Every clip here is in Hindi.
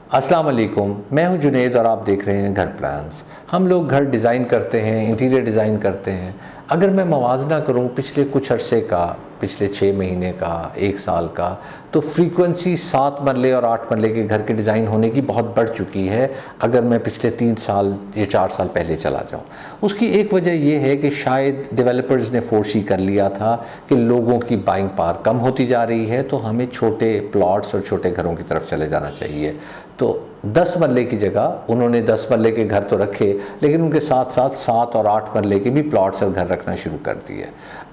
अस्सलाम वालेकुम, मैं हूं जुनेद और आप देख रहे हैं घर प्लान्स। हम लोग घर डिज़ाइन करते हैं, इंटीरियर डिज़ाइन करते हैं। अगर मैं मवाजना करूं पिछले कुछ अरसे का, पिछले 6 महीने का, 1 साल का, तो फ्रीक्वेंसी 7 मरले और 8 मरले के घर के डिज़ाइन होने की बहुत बढ़ चुकी है। अगर मैं पिछले 3 साल या 4 साल पहले चला जाऊं, उसकी एक वजह यह है कि शायद डेवलपर्स ने फोर्स ही कर लिया था कि लोगों की बाइंग पावर कम होती जा रही है, तो हमें छोटे प्लॉट्स और छोटे घरों की तरफ चले जाना चाहिए। तो 10 मरले की जगह उन्होंने 10 मरले के घर तो रखे, लेकिन उनके साथ साथ 7 और 8 मरले के भी प्लॉट्स और घर रखना शुरू कर दिए।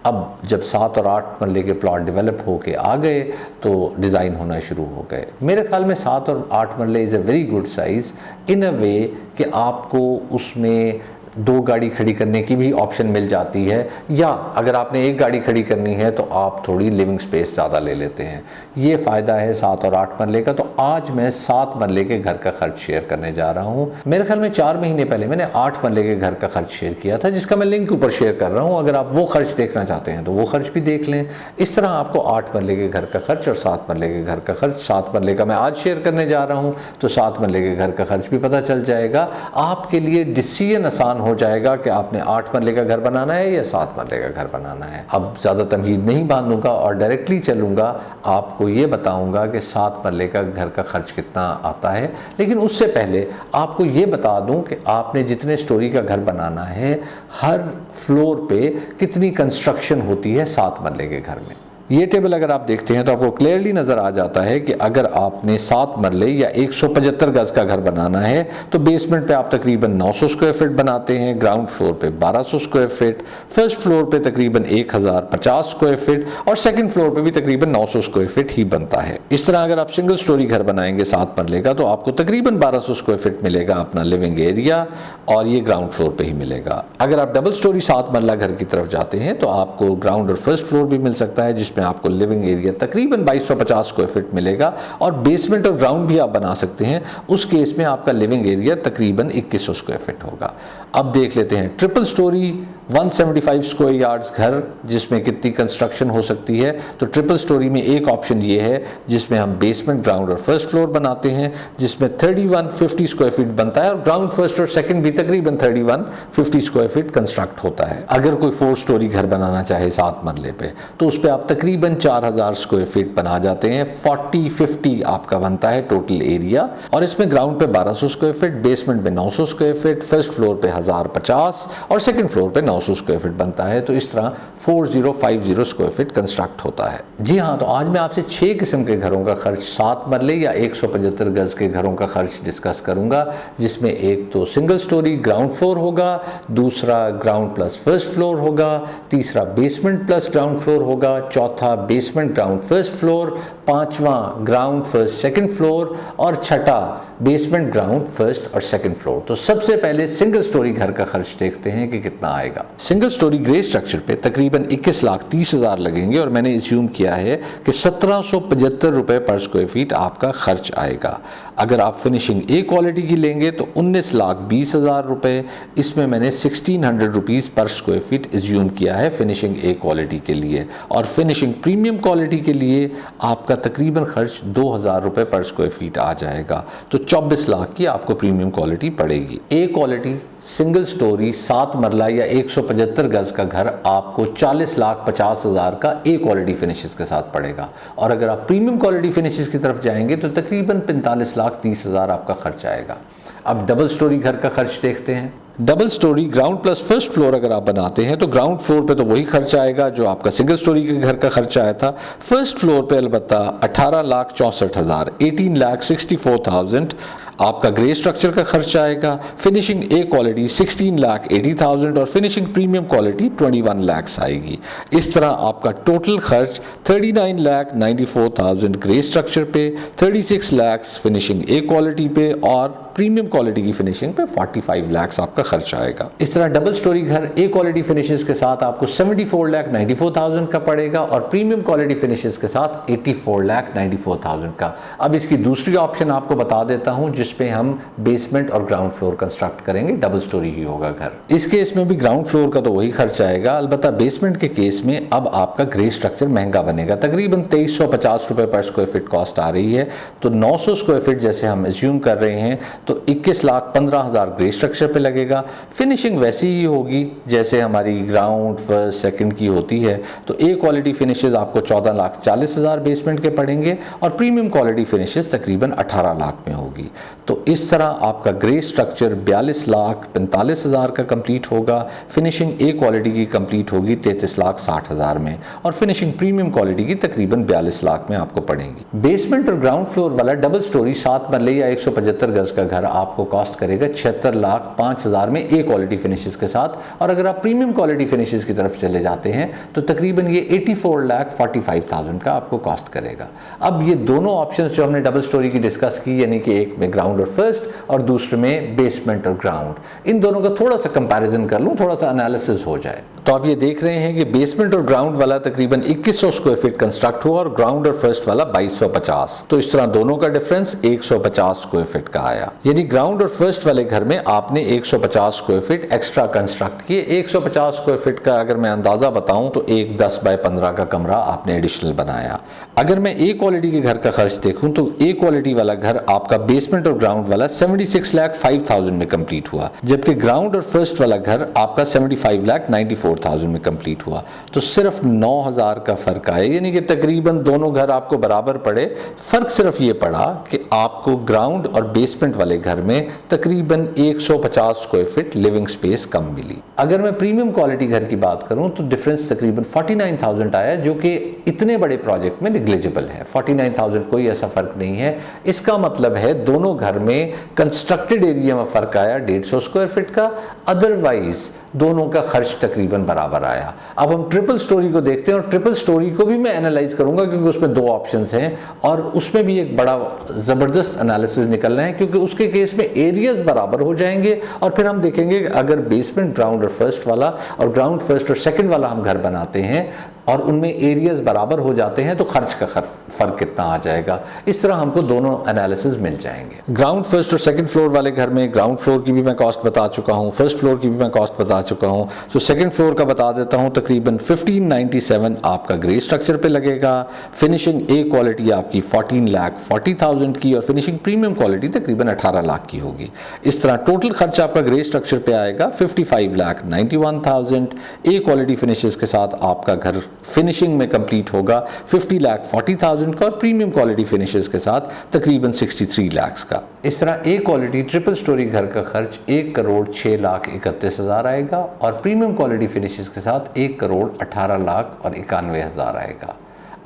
अब जब 7 और 8 मरले के प्लॉट डेवलप होके आ गए तो डिज़ाइन होना शुरू हो गए। मेरे ख्याल में 7 और 8 मरले is a very good size in a way कि आपको उसमें 2 गाड़ी खड़ी करने की भी ऑप्शन मिल जाती है, या अगर आपने 1 गाड़ी खड़ी करनी है तो आप थोड़ी लिविंग स्पेस ज़्यादा ले लेते हैं। ये फ़ायदा है 7 और 8 मरले का। तो आज मैं 7 मरले के घर का खर्च शेयर करने जा रहा हूँ। मेरे ख्याल में 4 महीने पहले मैंने 8 मरले के घर का खर्च शेयर किया था, जिसका मैं लिंक ऊपर शेयर कर रहा हूँ। अगर आप वो खर्च देखना चाहते हैं तो वो खर्च भी देख लें। इस तरह आपको 8 मरले के घर का खर्च और 7 मरले के घर का खर्च, 7 मरले का मैं आज शेयर करने जा रहा हूँ तो 7 मरले के घर का खर्च भी पता चल जाएगा। आपके लिए डिसीजन आसान हो जाएगा कि आपने 8 मरले का घर बनाना है या 7 मरले का घर बनाना है। अब ज़्यादा तमहीद नहीं बांधूंगा और डायरेक्टली चलूँगा, आपको ये बताऊंगा कि 7 मरले का घर का खर्च कितना आता है। लेकिन उससे पहले आपको ये बता दूं कि आपने जितने स्टोरी का घर बनाना है, हर फ्लोर पे कितनी कंस्ट्रक्शन होती है 7 मरले के घर में। ये टेबल अगर आप देखते हैं तो आपको क्लियरली नज़र आ जाता है कि अगर आपने 7 मरले या 175 गज का घर बनाना है तो बेसमेंट पे आप तकरीबन 900 स्क्वायर फीट बनाते हैं, ग्राउंड फ्लोर पे 1200 स्क्वायर फीट, फर्स्ट फ्लोर पे तकरीबन 1050 स्क्वायर फीट और सेकंड फ्लोर पे भी तकरीबन 900 स्क्वायर फीट ही बनता है। इस तरह अगर आप सिंगल स्टोरी घर बनाएंगे 7 मरले का तो आपको तकरीबन 1200 स्क्वायर फीट मिलेगा अपना लिविंग एरिया, और ये ग्राउंड फ्लोर पे ही मिलेगा। अगर आप डबल स्टोरी 7 मरला घर की तरफ जाते हैं तो आपको ग्राउंड और फर्स्ट फ्लोर भी मिल सकता है, जिसमें आपको लिविंग एरिया तकरीबन 2250 स्क्वायर फीट मिलेगा, और बेसमेंट और ग्राउंड भी आप बना सकते हैं। उस केस में आपका लिविंग एरिया तकरीबन 2100 स्क्वायर फीट होगा। अब देख लेते हैं ट्रिपल स्टोरी 175 स्क्वायर यार्ड्स घर, जिसमें कितनी कंस्ट्रक्शन हो सकती है। तो ट्रिपल स्टोरी में एक ऑप्शन ये है जिसमें हम बेसमेंट, ग्राउंड और फर्स्ट फ्लोर बनाते हैं, जिसमें 3150 स्क्वायर फीट बनता है, और ग्राउंड, फर्स्ट और सेकंड भी तकरीबन 3150 स्क्वायर फीट कंस्ट्रक्ट होता है। अगर कोई 4 स्टोरी घर बनाना चाहे 7 मरले पे तो उस पर आप तकरीबन 4000 स्क्वायर फीट बना जाते हैं। 40-50 आपका बनता है टोटल एरिया, और इसमें ग्राउंड पे 1200 स्क्वायर फीट, बेसमेंट में 900 स्क्वायर फीट, फर्स्ट फ्लोर पे 1050 और सेकंड फ्लोर पे 900 स्क्वायर फीट बनता है। तो इस तरह 4050 स्क्वायर फीट कंस्ट्रक्ट होता है। जी हाँ, तो आज मैं आपसे 6 किस्म के घरों का खर्च, 7 मरले या 175 गज के घरों का खर्च डिस्कस करूंगा, जिसमें एक तो सिंगल स्टोरी ग्राउंड फ्लोर होगा, दूसरा ग्राउंड प्लस फर्स्ट फ्लोर होगा, तीसरा बेसमेंट प्लस ग्राउंड फ्लोर होगा, चौथा बेसमेंट ग्राउंड फर्स्ट फ्लोर, पांचवा ग्राउंड फर्स्ट सेकंड फ्लोर, और छठा बेसमेंट ग्राउंड फर्स्ट और सेकंड फ्लोर। तो सबसे पहले सिंगल स्टोरी घर का खर्च देखते हैं कि कितना आएगा। सिंगल स्टोरी ग्रे स्ट्रक्चर पे तकरीबन 21,30,000 लगेंगे, और मैंने एज्यूम किया है कि 1775 रुपए पर स्क्वायर फीट आपका खर्च आएगा। अगर आप फिनिशिंग ए क्वालिटी की लेंगे तो 19,20,000 रुपए। इसमें मैंने 1600 रुपीज़ पर स्क्वायर फीट एज्यूम किया है फिनिशिंग ए क्वालिटी के लिए, और फिनिशिंग प्रीमियम क्वालिटी के लिए आपका तकरीबन खर्च 2000 रुपए पर स्क्वायर फीट आ जाएगा। तो 24 लाख की आपको प्रीमियम क्वालिटी पड़ेगी। ए क्वालिटी सिंगल स्टोरी 7 मरला या 175 गज का घर आपको 40,50,000 का ए क्वालिटी फिनिशेस के साथ पड़ेगा, और अगर आप प्रीमियम क्वालिटी फिनिशेस की तरफ जाएंगे तो तकरीबन 45,30,000 आपका खर्च आएगा। अब डबल स्टोरी घर का खर्च देखते हैं। Double storey ground plus first floor अगर आप बनाते हैं तो ग्राउंड फ्लोर पे तो वही खर्च आएगा जो आपका सिंगल स्टोरी के घर का खर्च आया था। फर्स्ट फ्लोर पे अलबत्ता 18,64,000, 18,64,000 आपका ग्रे स्ट्रक्चर का खर्च आएगा। फिनिशिंग ए क्वालिटी 16,80,000 और फिनिशिंग प्रीमियम क्वालिटी 21 लाख आएगी। इस तरह आपका टोटल खर्च 39,94,000 ग्रे स्ट्रक्चर पे, 36 लाख फिनिशिंग ए क्वालिटी पे और प्रीमियम क्वालिटी की फिनिशिंग पे 45 लाख आपका खर्च आएगा। इस तरह डबल स्टोरी घर ए क्वालिटी फिनिशेस के साथ आपको 74,94,000 का पड़ेगा और प्रीमियम क्वालिटी फिनिशेस के साथ 84,94,000 का। अब इसकी दूसरी ऑप्शन आपको बता देता हूं जिसपे हम बेसमेंट और ग्राउंड फ्लोर कंस्ट्रक्ट करेंगे, डबल स्टोरी ही होगा घर। इस केस में भी ग्राउंड फ्लोर का तो वही खर्चा आएगा, अलबत्ता बेसमेंट के केस में अब आपका ग्रे स्ट्रक्चर महंगा बनेगा। तकरीबन 2350 रुपए पर स्क्वायर फीट कॉस्ट आ रही है, तो 900 स्क्वायर फीट जैसे हम एज्यूम कर रहे हैं तो 21,15,000 ग्रे स्ट्रक्चर पे लगेगा। फिनिशिंग वैसी ही होगी जैसे हमारी ग्राउंड फर्स्ट सेकंड की होती है, तो ए क्वालिटी फिनिशेस आपको 14,40,000 बेसमेंट के पड़ेंगे और प्रीमियम क्वालिटी फिनिशेस तकरीबन 18 लाख में होगी। तो इस तरह आपका ग्रे स्ट्रक्चर 42,45,000 का कंप्लीट होगा। फिनिशिंग ए क्वालिटी की कंप्लीट होगी 33,60,000 में और फिनिशिंग प्रीमियम क्वालिटी की तकरीबन 42 लाख में आपको पड़ेगी। बेसमेंट और ग्राउंड फ्लोर वाला डबल स्टोरी 7 मरले या 175 गज का घर आपको कॉस्ट करेगा 76,05,000 में ए क्वालिटी फिनिशेस के साथ, और अगर आप प्रीमियम क्वालिटी फिनिशेस की तरफ चले जाते हैं तो तकरीबन ये 84,45,000 का आपको कॉस्ट करेगा। अब ये दोनों ऑप्शंस जो हमने डबल स्टोरी की डिस्कस की, यानी कि एक में ग्राउंड और फर्स्ट और दूसरे में बेसमेंट और ग्राउंड, इन दोनों का थोड़ा सा कंपैरिजन कर लूं, थोड़ा सा एनालिसिस हो जाए। तो आप ये देख रहे हैं कि बेसमेंट और ग्राउंड वाला तकरीबन 2100 स्क्वायर फीट कंस्ट्रक्ट हुआ और ग्राउंड और फर्स्ट वाला 2250, तो इस तरह दोनों का डिफरेंस 150 स्क्वायर फीट का आया। यानी ग्राउंड और फर्स्ट वाले घर में आपने 150 स्क्वायर फीट एक्स्ट्रा कंस्ट्रक्ट किए। 150 स्क्वायर फीट का अगर मैं अंदाजा बताऊं तो एक 10 बाय 15 का कमरा आपने एडिशनल बनाया। अगर मैं ए क्वालिटी के घर का खर्च देखूं तो ए क्वालिटी वाला घर आपका बेसमेंट और ग्राउंड वाला 76,05,000 में कंप्लीट हुआ, जबकि ग्राउंड और फर्स्ट वाला घर आपका 75,94,000 में कंप्लीट हुआ। तो सिर्फ 9,000 का फर्क आया, यानी कि तकरीबन दोनों घर आपको बराबर पड़े। फर्क सिर्फ ये पड़ा कि आपको ग्राउंड और बेसमेंट वाले घर में तकरीबन 150 स्क्वायर फीट लिविंग स्पेस कम मिली। अगर मैं प्रीमियम क्वालिटी घर की बात करूं तो डिफरेंस तकरीबन 49,000 आया, जो कि इतने बड़े प्रोजेक्ट में नेग्लिजिबल है। 49,000 कोई ऐसा फर्क नहीं है। इसका मतलब है दोनों घर में कंस्ट्रक्टेड एरिया में फर्क आया 150 स्क्वायर फीट का, अदरवाइज दोनों का खर्च तकरीबन बराबर आया। अब हम ट्रिपल स्टोरी को देखते हैं और ट्रिपल स्टोरी को भी मैं एनालाइज करूंगा क्योंकि उसमें दो ऑप्शंस हैं और उसमें भी एक बड़ा ज़बरदस्त एनालिसिस निकलना है, क्योंकि उसके केस में एरियाज बराबर हो जाएंगे और फिर हम देखेंगे कि अगर बेसमेंट ग्राउंड और फर्स्ट वाला और ग्राउंड फर्स्ट और सेकंड वाला हम घर बनाते हैं और उनमें एरियाज बराबर हो जाते हैं तो खर्च का फर्क कितना आ जाएगा। इस तरह हमको दोनों एनालिसिस मिल जाएंगे। ग्राउंड फर्स्ट और सेकंड फ्लोर वाले घर में ग्राउंड फ्लोर की भी मैं कॉस्ट बता चुका हूं, फर्स्ट फ्लोर की भी मैं कॉस्ट बता चुका हूं, तो सेकंड फ्लोर का बता देता हूं। तकरीबन 1597 आपका ग्रे स्ट्रक्चर पे लगेगा। फिनिशिंग ए क्वालिटी आपकी 14,40,000 की और फिनिशिंग प्रीमियम क्वालिटी तकरीबन 18 लाख की होगी। इस तरह टोटल खर्च आपका ग्रे स्ट्रक्चर पे आएगा 55,91,000। ए क्वालिटी फिनिशेस के साथ आपका घर फिनिशिंग में कंप्लीट होगा 50,40,000 का और प्रीमियम क्वालिटी फिनिशेस के साथ तकरीबन 63 लाख का। इस तरह ए क्वालिटी ट्रिपल स्टोरी घर का खर्च 1,06,31,000 आएगा और प्रीमियम क्वालिटी फिनिशेस के साथ 1,18,91,000 आएगा।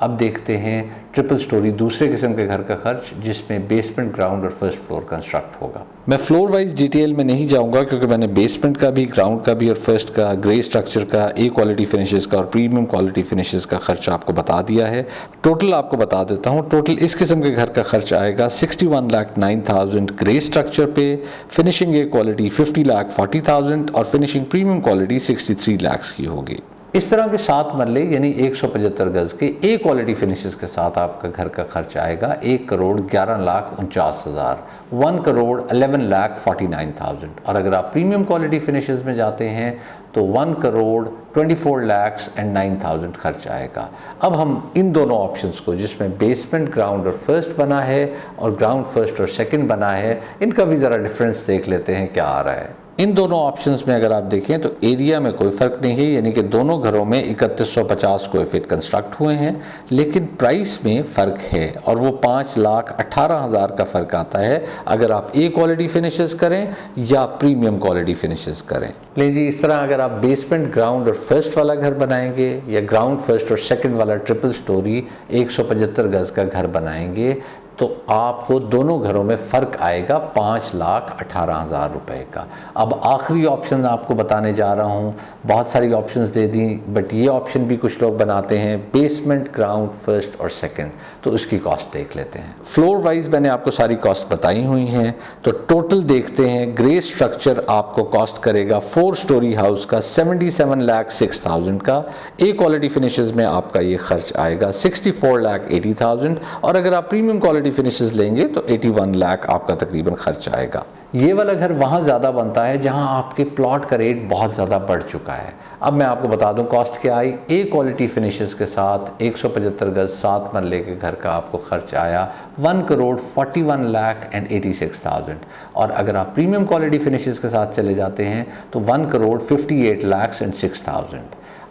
अब देखते हैं ट्रिपल स्टोरी दूसरे किस्म के घर का खर्च जिसमें बेसमेंट ग्राउंड और फर्स्ट फ्लोर कंस्ट्रक्ट होगा। मैं फ्लोर वाइज डिटेल में नहीं जाऊंगा क्योंकि मैंने बेसमेंट का भी, ग्राउंड का भी और फर्स्ट का, ग्रे स्ट्रक्चर का, ए क्वालिटी फिनिशेस का और प्रीमियम क्वालिटी फिनिशेस का खर्च आपको बता दिया है। टोटल आपको बता देता हूँ। टोटल इस किस्म के घर का खर्च आएगा 61,09,000 ग्रे स्ट्रक्चर पे, फिनिशिंग ए क्वालिटी 50,40,000 और फिनिशिंग प्रीमियम क्वालिटी 63 लाख की होगी। इस तरह के 7 मरले यानी 175 गज के ए क्वालिटी फिनिशेस के साथ आपका घर का खर्च आएगा 1,11,49,000, 1,11,49,000। और अगर आप प्रीमियम क्वालिटी फिनिशेस में जाते हैं तो 1,24,09,000 खर्च आएगा। अब हम इन दोनों ऑप्शंस को, जिसमें बेसमेंट ग्राउंड और फर्स्ट बना है और ग्राउंड फर्स्ट और सेकंड बना है, इनका भी ज़रा डिफरेंस देख लेते हैं क्या आ रहा है। इन दोनों ऑप्शंस में अगर आप देखें तो एरिया में कोई फ़र्क नहीं है, यानी कि दोनों घरों में 3150 स्क्वायर फीट कंस्ट्रक्ट हुए हैं, लेकिन प्राइस में फ़र्क है और वो 5,18,000 का फ़र्क आता है अगर आप ए क्वालिटी फिनिशेस करें या प्रीमियम क्वालिटी फिनिशेस करें। लेकिन जी इस तरह अगर आप बेसमेंट ग्राउंड और फर्स्ट वाला घर बनाएंगे या ग्राउंड फर्स्ट और सेकंड वाला ट्रिपल स्टोरी 175 गज का घर बनाएंगे तो आपको दोनों घरों में फ़र्क आएगा 5,18,000 रुपए का। अब आखिरी ऑप्शन आपको बताने जा रहा हूँ, बहुत सारी ऑप्शंस दे दी, बट ये ऑप्शन भी कुछ लोग बनाते हैं बेसमेंट, ग्राउंड, फर्स्ट और सेकंड, तो उसकी कॉस्ट देख लेते हैं। फ्लोर वाइज मैंने आपको सारी कॉस्ट बताई हुई हैं, तो टोटल देखते हैं। ग्रे स्ट्रक्चर आपको कॉस्ट करेगा 4 स्टोरी हाउस का 77,06,000 का। ए क्वालिटी फिनिशेस में आपका ये खर्च आएगा 64,80,000, और अगर आप प्रीमियम क्वालिटी फिनिशेस लेंगे तो 81 लाख आपका तकरीबन खर्च आएगा। ये वाला घर वहाँ ज़्यादा बनता है जहाँ आपके प्लॉट का रेट बहुत ज़्यादा बढ़ चुका है। अब मैं आपको बता दूं कॉस्ट क्या आई। ए क्वालिटी फिनिशेस के साथ 175 गज 7 मरले के घर का आपको खर्च आया 1,41,86,000, और अगर आप प्रीमियम क्वालिटी फिनिशेस के साथ चले जाते हैं तो 1,58,06,000।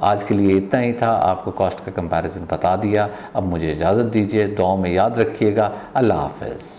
आज के लिए इतना ही था, आपको कॉस्ट का कंपैरिजन बता दिया। अब मुझे इजाज़त दीजिए, दुआ में याद रखिएगा। अल्लाह हाफ़िज़।